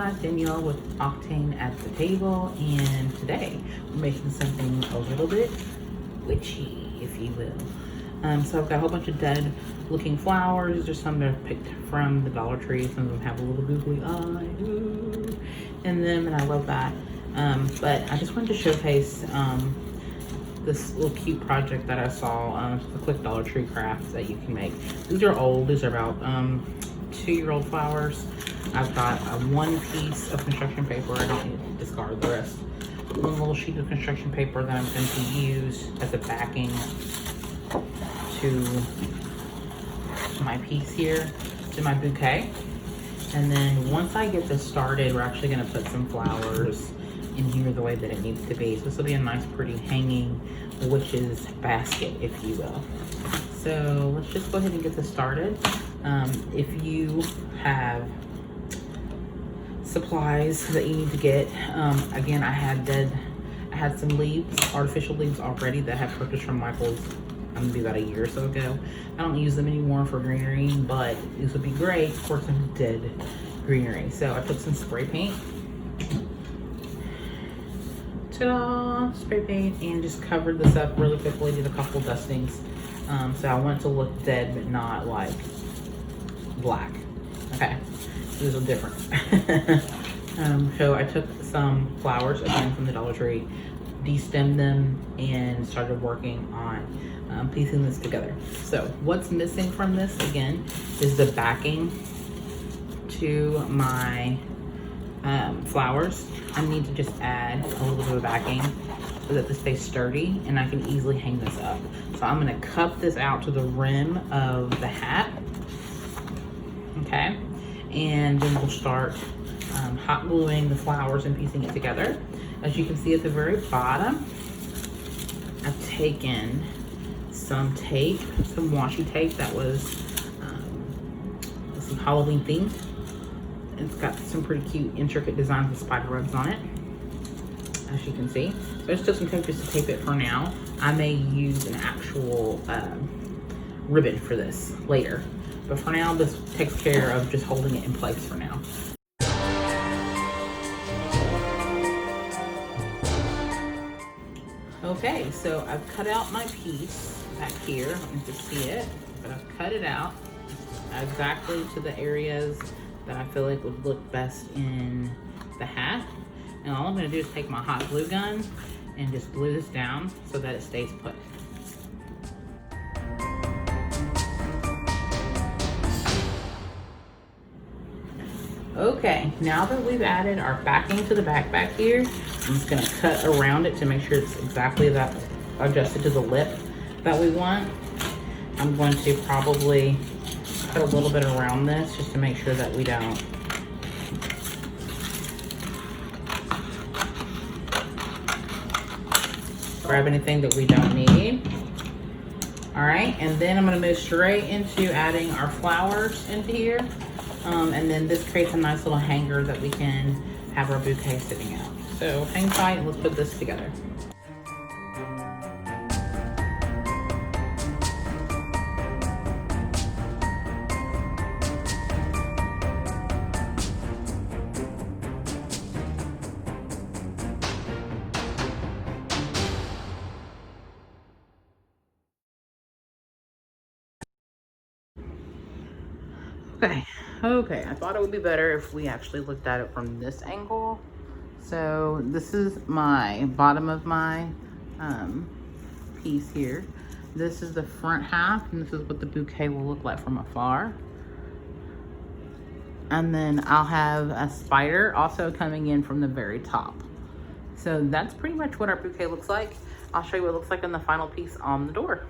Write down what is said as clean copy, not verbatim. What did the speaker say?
guys, Danielle with Octane at the Table, and today we're making something a little bit witchy, if you will. So I've got a whole bunch of dead looking flowers. There's some that I picked from the Dollar Tree. Some of them have a little googly eye in them, and I love that. But I just wanted to showcase this little cute project that I saw. It's a quick Dollar Tree craft that you can make. These are old. These are about 2-year-old flowers. I've got one piece of construction paper. I don't need to discard the rest. One little sheet of construction paper that I'm going to use as a backing to my piece here, to my bouquet. And then once I get this started, we're actually going to put some flowers in here the way that it needs to be. So this will be a nice pretty hanging witch's basket, if you will. So let's just go ahead and get this started. If you have supplies that you need to get, again, I had some leaves, artificial leaves already that I had purchased from Michael's maybe about a year or so ago. I don't use them anymore for greenery, but this would be great for some dead greenery. So I took some spray paint, ta-da, spray paint, and just covered this up really quickly, did a couple dustings. So I want it to look dead, but not like black. Okay, so this is different. So I took some flowers again from the Dollar Tree, destemmed them, and started working on piecing this together. So what's missing from this again is the backing to my flowers. I need to just add a little bit of backing so that this stays sturdy and I can easily hang this up. So I'm gonna cup this out to the rim of the hat, okay? And then we'll start hot gluing the flowers and piecing it together. As you can see at the very bottom, I've taken some tape, some washi tape that was some Halloween themed. It's got some pretty cute, intricate designs with spider webs on it, as you can see. So I just took some tape just to tape it for now. I may use an actual ribbon for this later, but for now, this takes care of just holding it in place for now. Okay, so I've cut out my piece back here. You can see it, but I've cut it out exactly to the areas that I feel like would look best in the hat. And all I'm gonna do is take my hot glue gun and just glue this down so that it stays put. Okay, now that we've added our backing to the back here, I'm just gonna cut around it to make sure it's exactly that adjusted to the lip that we want. I'm going to probably cut a little bit around this just to make sure that we don't grab anything that we don't need. All right, and then I'm gonna move straight into adding our flowers into here. And then this creates a nice little hanger that we can have our bouquet sitting out. So hang tight and let's put this together. Okay, I thought it would be better if we actually looked at it from this angle. So this is my bottom of my piece here. This is the front half, and this is what the bouquet will look like from afar. And then I'll have a spider also coming in from the very top. So that's pretty much what our bouquet looks like. I'll show you what it looks like in the final piece on the door.